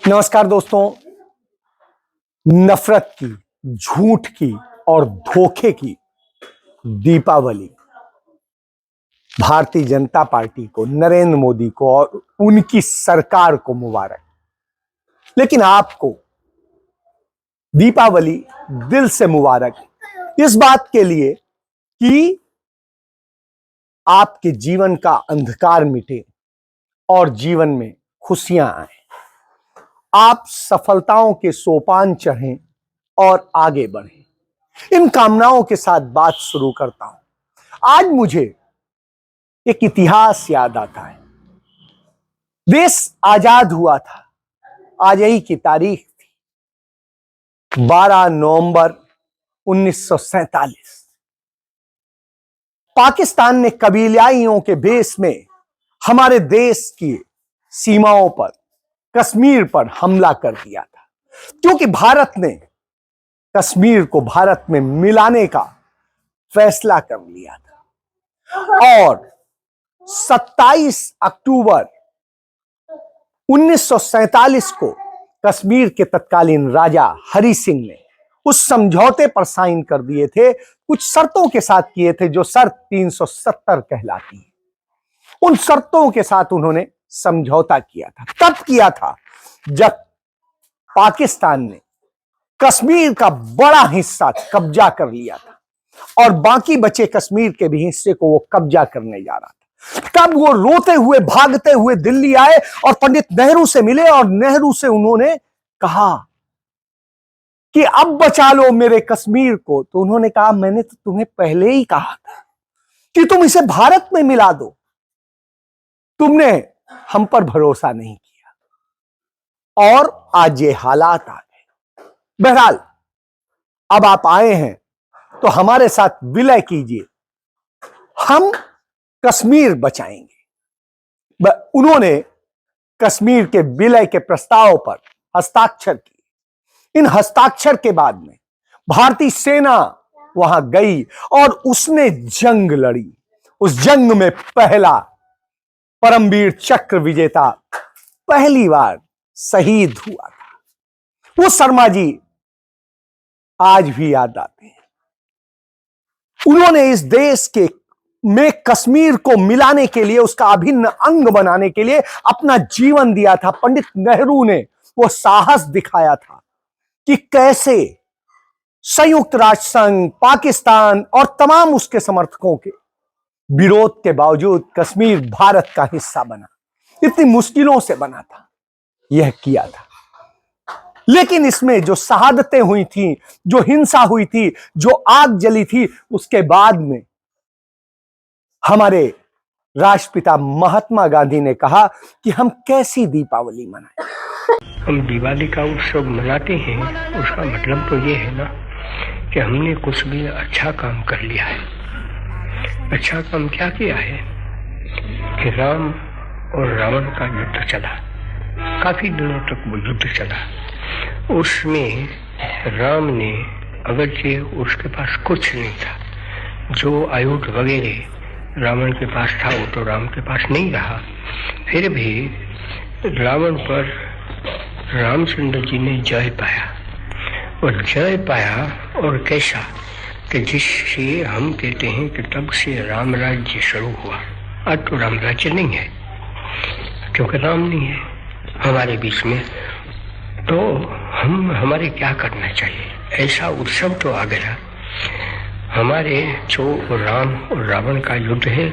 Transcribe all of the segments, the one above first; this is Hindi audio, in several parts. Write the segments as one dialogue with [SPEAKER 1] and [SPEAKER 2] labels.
[SPEAKER 1] नमस्कार दोस्तों। नफरत की, झूठ की और धोखे की दीपावली भारतीय जनता पार्टी को, नरेंद्र मोदी को और उनकी सरकार को मुबारक। लेकिन आपको दीपावली दिल से मुबारक इस बात के लिए कि आपके जीवन का अंधकार मिटे और जीवन में खुशियां आए, आप सफलताओं के सोपान चढ़ें और आगे बढ़ें। इन कामनाओं के साथ बात शुरू करता हूं। आज मुझे एक इतिहास याद आता है। देश आजाद हुआ था, आज यही की तारीख थी 12 नवंबर 1947। पाकिस्तान ने कबीलाइयों के भेष में हमारे देश की सीमाओं पर, कश्मीर पर हमला कर दिया था, क्योंकि भारत ने कश्मीर को भारत में मिलाने का फैसला कर लिया था। और 27 अक्टूबर 1947 को कश्मीर के तत्कालीन राजा हरि सिंह ने उस समझौते पर साइन कर दिए थे, कुछ शर्तों के साथ किए थे, जो शर्त 370 कहलाती है। उन शर्तों के साथ उन्होंने समझौता किया था। तब किया था जब पाकिस्तान ने कश्मीर का बड़ा हिस्सा कब्जा कर लिया था और बाकी बचे कश्मीर के भी हिस्से को वो कब्जा करने जा रहा था। तब वो रोते हुए, भागते हुए दिल्ली आए और पंडित नेहरू से मिले और नेहरू से उन्होंने कहा कि अब बचा लो मेरे कश्मीर को। तो उन्होंने कहा, मैंने तो तुम्हें पहले ही कहा था कि तुम इसे भारत में मिला दो, तुमने हम पर भरोसा नहीं किया और आज ये हालात आ गए। बहरहाल अब आप आए हैं तो हमारे साथ विलय कीजिए, हम कश्मीर बचाएंगे। उन्होंने कश्मीर के विलय के प्रस्ताव पर हस्ताक्षर किए। इन हस्ताक्षर के बाद में भारतीय सेना वहां गई और उसने जंग लड़ी। उस जंग में पहला परमवीर चक्र विजेता पहली बार शहीद हुआ था। वो शर्मा जी आज भी याद आते हैं। उन्होंने इस देश के में कश्मीर को मिलाने के लिए, उसका अभिन्न अंग बनाने के लिए अपना जीवन दिया था। पंडित नेहरू ने वो साहस दिखाया था कि कैसे संयुक्त राष्ट्र संघ, पाकिस्तान और तमाम उसके समर्थकों के विरोध के बावजूद कश्मीर भारत का हिस्सा बना। इतनी मुश्किलों से बना था, यह किया था। लेकिन इसमें जो शहादतें हुई थी, जो हिंसा हुई थी, जो आग जली थी, उसके बाद में हमारे राष्ट्रपिता महात्मा गांधी ने कहा कि हम कैसी दीपावली मनाएं।
[SPEAKER 2] हम दिवाली का उत्सव मनाते हैं, उसका मतलब तो ये है ना कि हमने कुछ भी अच्छा काम कर लिया है। अच्छा काम क्या किया है कि राम और रावण का युद्ध चला, काफी दिनों तक वो युद्ध चला। उसमें राम ने, अगरचे उसके पास कुछ नहीं था, जो आयुध वगैरह रावण के पास था वो तो राम के पास नहीं रहा, फिर भी रावण पर रामचंद्र जी ने जय पाया। और जय पाया और कैसा कि जिससे हम कहते हैं कि तब से राम राज्य शुरू हुआ। आज तो राम राज्य नहीं है, क्योंकि राम नहीं है हमारे बीच में। तो हमारे क्या करना चाहिए? ऐसा उत्सव तो आ गया। हमारे जो राम और रावण का युद्ध है,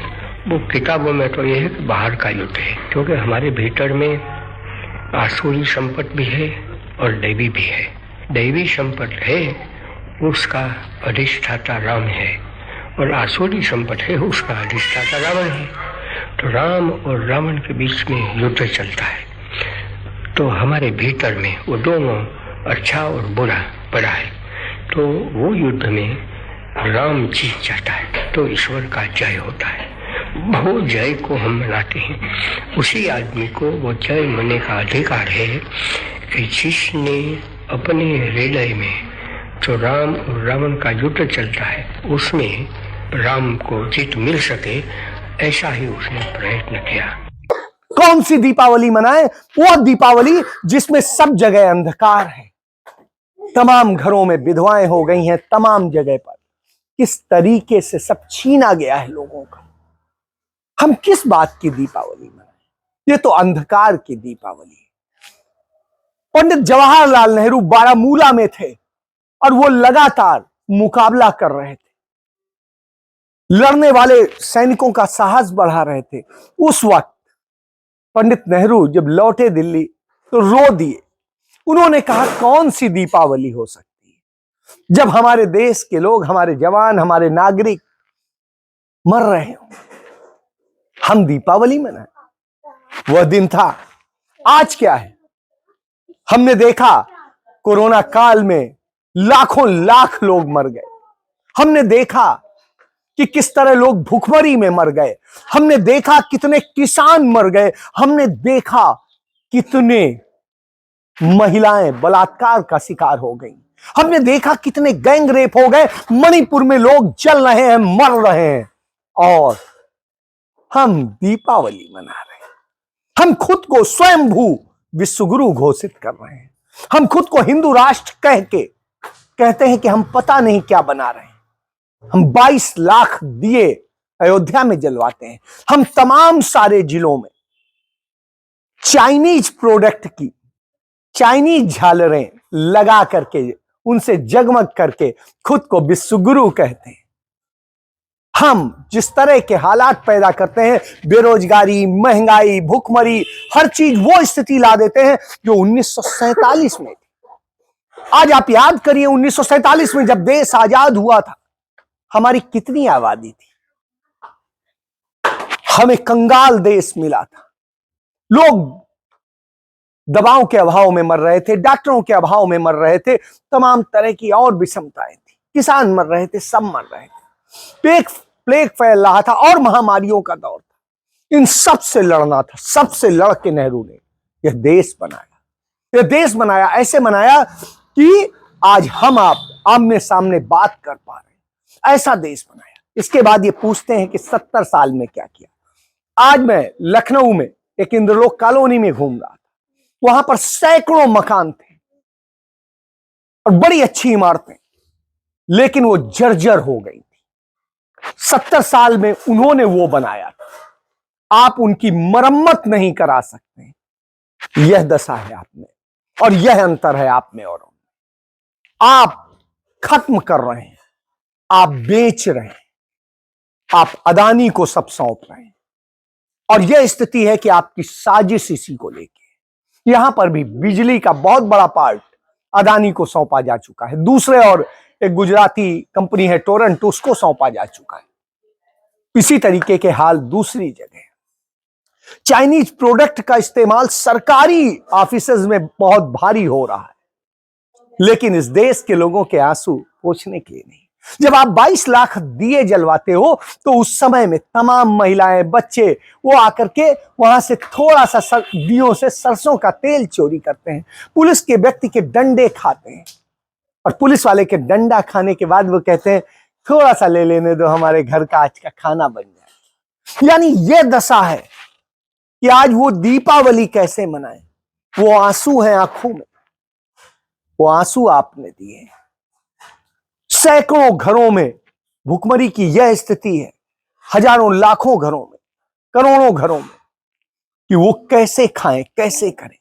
[SPEAKER 2] वो किताबों में तो ये है कि बाहर का युद्ध है, क्योंकि हमारे भीतर में आसुरी संपत्ति भी है और दैवी भी है। दैवी संपत्ति है, उसका अधिष्ठाता राम है, और आसुरी संपत्ति है, उसका अधिष्ठाता रावण है। तो राम और रावण के बीच में युद्ध चलता है। तो हमारे भीतर में वो दोनों, अच्छा और बुरा, पड़ा है। तो वो युद्ध में राम जीत जाता है, तो ईश्वर का जय होता है। वो जय को हम मनाते हैं। उसी आदमी को वो जय मनाने का अधिकार है कि जिसने अपने हृदय में जो राम और रावण का युद्ध चलता है, उसमें राम को जीत मिल सके, ऐसा ही उसने प्रयत्न किया।
[SPEAKER 1] कौन सी दीपावली मनाएं? वो दीपावली जिसमें सब जगह अंधकार है, तमाम घरों में विधवाएं हो गई हैं, तमाम जगह पर किस तरीके से सब छीना गया है लोगों का। हम किस बात की दीपावली मनाएं? ये तो अंधकार की दीपावली है। पंडित जवाहरलाल नेहरू बारामूला में थे और वो लगातार मुकाबला कर रहे थे, लड़ने वाले सैनिकों का साहस बढ़ा रहे थे। उस वक्त पंडित नेहरू जब लौटे दिल्ली तो रो दिए। उन्होंने कहा, कौन सी दीपावली हो सकती है जब हमारे देश के लोग, हमारे जवान, हमारे नागरिक मर रहे हो, हम दीपावली मनाएं? वह दिन था। आज क्या है? हमने देखा कोरोना काल में लाखों लाख लोग मर गए। हमने देखा कि किस तरह लोग भूखमरी में मर गए। हमने देखा कितने किसान मर गए। हमने देखा कितने महिलाएं बलात्कार का शिकार हो गई। हमने देखा कितने गैंग रेप हो गए। मणिपुर में लोग जल रहे हैं, मर रहे हैं, और हम दीपावली मना रहे हैं। हम खुद को स्वयंभू विश्वगुरु घोषित कर रहे हैं। हम खुद को हिंदू राष्ट्र कह के कहते हैं कि हम पता नहीं क्या बना रहे हैं। हम 22 लाख दिए अयोध्या में जलवाते हैं। हम तमाम सारे जिलों में चाइनीज प्रोडक्ट की, चाइनीज झालरें लगा करके, उनसे जगमग करके खुद को विश्वगुरु कहते हैं। हम जिस तरह के हालात पैदा करते हैं, बेरोजगारी, महंगाई, भूखमरी, हर चीज वो स्थिति ला देते हैं जो 1947 में थी। आज आप याद करिए, 1947 में जब देश आजाद हुआ था, हमारी कितनी आबादी थी? हमें कंगाल देश मिला था। लोग दवाओं के अभाव में मर रहे थे, डॉक्टरों के अभाव में मर रहे थे, तमाम तरह की और विषमताएं थी। किसान मर रहे थे, सब मर रहे थे, प्लेग फैल रहा था और महामारियों का दौर था। इन सब से लड़ना था। सबसे लड़ के नेहरू ने यह देश बनाया। यह देश बनाया, ऐसे बनाया कि आज हम आप आमने सामने बात कर पा रहे हैं। ऐसा देश बनाया। इसके बाद ये पूछते हैं कि 70 साल में क्या किया। आज मैं लखनऊ में एक इंद्रलोक कॉलोनी में घूम रहा था। वहां पर सैकड़ों मकान थे और बड़ी अच्छी इमारतें, लेकिन वो जर्जर हो गई थी। 70 साल में उन्होंने वो बनाया था। आप उनकी मरम्मत नहीं करा सकते। यह दशा है आप में, और यह अंतर है आप में और उनमें। आप खत्म कर रहे हैं, आप बेच रहे हैं, आप अदानी को सब सौंप रहे हैं, और यह स्थिति है कि आपकी साजिश इसी को लेके। यहां पर भी बिजली का बहुत बड़ा पार्ट अदानी को सौंपा जा चुका है। दूसरे और एक गुजराती कंपनी है टोरंट, उसको सौंपा जा चुका है। इसी तरीके के हाल दूसरी जगह। चाइनीज प्रोडक्ट का इस्तेमाल सरकारी ऑफिसेज में बहुत भारी हो रहा है, लेकिन इस देश के लोगों के आंसू पोंछने के लिए नहीं। जब आप 22 लाख दिए जलवाते हो तो उस समय में तमाम महिलाएं, बच्चे वो आकर के वहां से थोड़ा सा दियों से सरसों का तेल चोरी करते हैं, पुलिस के व्यक्ति के डंडे खाते हैं, और पुलिस वाले के डंडा खाने के बाद वो कहते हैं थोड़ा सा ले लेने दो, हमारे घर का आज का खाना बन जाए। यानी ये दशा है कि आज वो दीपावली कैसे मनाएं। वो आंसू हैं आंखों में, वो आंसू आपने दिए। सैकड़ों घरों में भूखमरी की यह स्थिति है, हजारों लाखों घरों में, करोड़ों घरों में, कि वो कैसे खाएं, कैसे करें,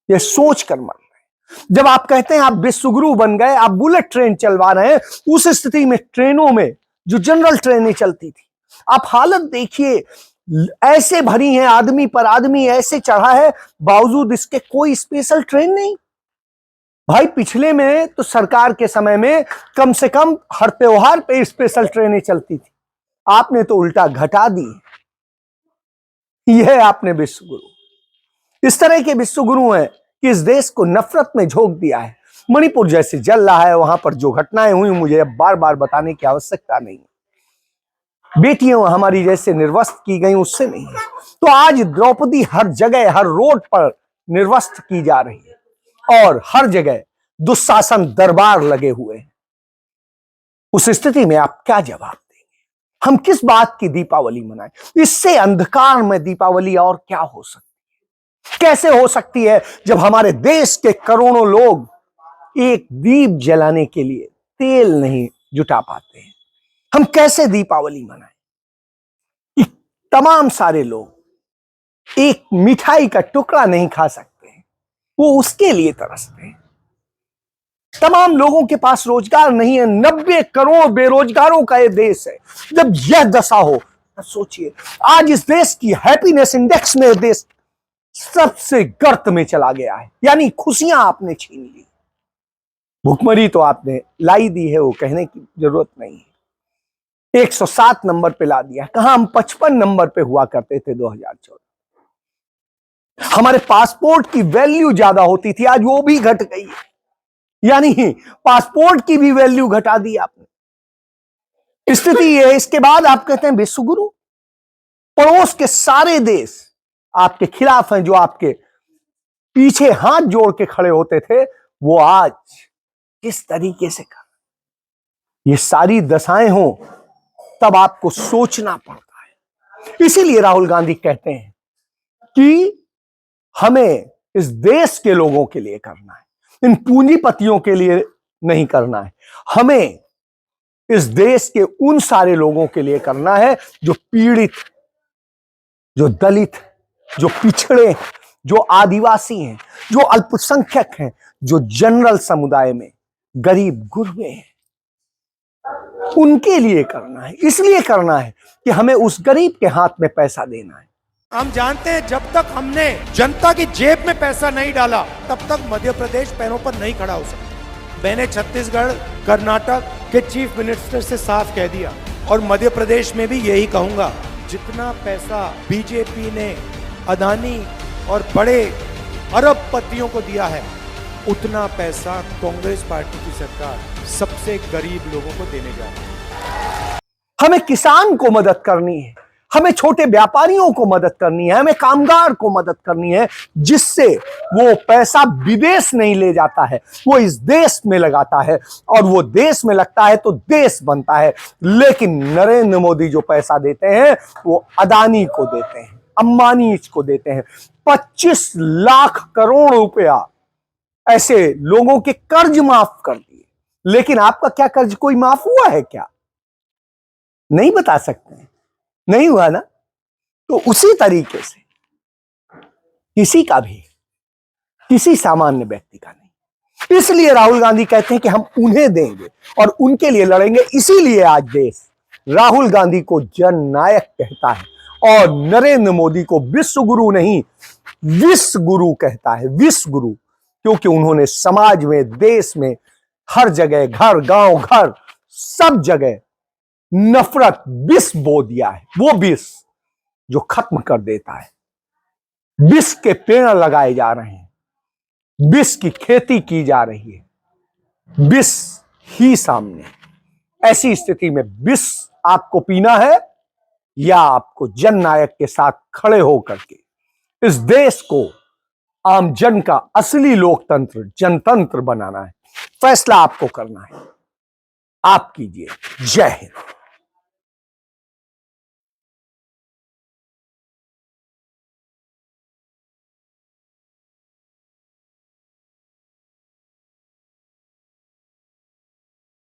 [SPEAKER 1] ये सोच कर मर रहे हैं। जब आप कहते हैं आप विश्वगुरु बन गए, आप बुलेट ट्रेन चलवा रहे हैं, उस स्थिति में ट्रेनों में जो जनरल ट्रेनें चलती थी, आप हालत देखिए, ऐसे भरी हैं, आदमी पर आदमी ऐसे चढ़ा है, बावजूद इसके कोई स्पेशल ट्रेन नहीं। भाई पिछले में तो सरकार के समय में कम से कम हर त्योहार पे स्पेशल ट्रेनें चलती थी। आपने तो उल्टा घटा दी। यह आपने विश्वगुरु, इस तरह के विश्वगुरु हैं कि इस देश को नफरत में झोंक दिया है। मणिपुर जैसे जल रहा है, वहां पर जो घटनाएं हुई मुझे अब बार बार बताने की आवश्यकता नहीं। बेटियां हमारी जैसे निर्वस्त्र की गई, उससे नहीं। तो आज द्रौपदी हर जगह, हर रोड पर निर्वस्त्र की जा रही है, और हर जगह दुशासन दरबार लगे हुए हैं। उस स्थिति में आप क्या जवाब देंगे? हम किस बात की दीपावली मनाएं? इससे अंधकार में दीपावली और क्या हो सकती कैसे हो सकती है जब हमारे देश के करोड़ों लोग एक दीप जलाने के लिए तेल नहीं जुटा पाते हैं? हम कैसे दीपावली मनाएं? तमाम सारे लोग एक मिठाई का टुकड़ा नहीं खा सकते, वो उसके लिए तरसते हैं। तमाम लोगों के पास रोजगार नहीं है, 90 करोड़ बेरोजगारों का ये देश है। जब यह दशा हो, सोचिए आज इस देश की हैप्पीनेस इंडेक्स में देश सबसे गर्त में चला गया है, यानी खुशियां आपने छीन ली। भुखमरी तो आपने लाई दी है, वो कहने की जरूरत नहीं है। 107 नंबर पे ला दिया, कहां हम 55 नंबर पे हुआ करते थे 2014। हमारे पासपोर्ट की वैल्यू ज्यादा होती थी, आज वो भी घट गई है, यानी पासपोर्ट की भी वैल्यू घटा दी आपने। स्थिति यह है। इसके बाद आप कहते हैं विश्वगुरु। पड़ोस के सारे देश आपके खिलाफ हैं, जो आपके पीछे हाथ जोड़ के खड़े होते थे, वो आज किस तरीके से कर, ये सारी दशाएं हों तब आपको सोचना पड़ता है। इसीलिए राहुल गांधी कहते हैं कि हमें इस देश के लोगों के लिए करना है, इन पूंजीपतियों के लिए नहीं करना है। हमें इस देश के उन सारे लोगों के लिए करना है जो पीड़ित, जो दलित, जो पिछड़े, जो आदिवासी हैं, जो अल्पसंख्यक हैं, जो जनरल समुदाय में गरीब गुरबे हैं, उनके लिए करना है। इसलिए करना है कि हमें उस गरीब के हाथ में पैसा देना है।
[SPEAKER 3] हम जानते हैं जब तक हमने जनता की जेब में पैसा नहीं डाला तब तक मध्य प्रदेश पैरों पर नहीं खड़ा हो सकता। मैंने छत्तीसगढ़, कर्नाटक के चीफ मिनिस्टर से साफ कह दिया और मध्य प्रदेश में भी यही कहूंगा, जितना पैसा बीजेपी ने अदानी और बड़े अरबपतियों को दिया है, उतना पैसा कांग्रेस पार्टी की सरकार सबसे गरीब लोगों को देने जा रही है।
[SPEAKER 1] हमें किसान को मदद करनी है, हमें छोटे व्यापारियों को मदद करनी है, हमें कामगार को मदद करनी है, जिससे वो पैसा विदेश नहीं ले जाता है, वो इस देश में लगाता है, और वो देश में लगता है तो देश बनता है। लेकिन नरेंद्र मोदी जो पैसा देते हैं वो अदानी को देते हैं, अंबानी को देते हैं। 25 लाख करोड़ रुपया ऐसे लोगों के कर्ज माफ कर दिए। लेकिन आपका क्या कर्ज कोई माफ हुआ है क्या? नहीं बता सकते, नहीं हुआ ना। तो उसी तरीके से किसी का भी, किसी सामान्य व्यक्ति का नहीं। इसलिए राहुल गांधी कहते हैं कि हम उन्हें देंगे और उनके लिए लड़ेंगे। इसीलिए आज देश राहुल गांधी को जननायक कहता है और नरेंद्र मोदी को विश्व गुरु नहीं, विश्व गुरु कहता है। विश्व गुरु, क्योंकि उन्होंने समाज में, देश में, हर जगह, घर, गांव, घर, सब जगह नफरत विष बो दिया है। वो विष जो खत्म कर देता है। विष के पेड़ लगाए जा रहे हैं, विष की खेती की जा रही है, विष ही सामने। ऐसी स्थिति में विष आपको पीना है या आपको जननायक के साथ खड़े होकर के इस देश को आम जन का असली लोकतंत्र, जनतंत्र बनाना है। फैसला आपको करना है। आप कीजिए। जय हिंद।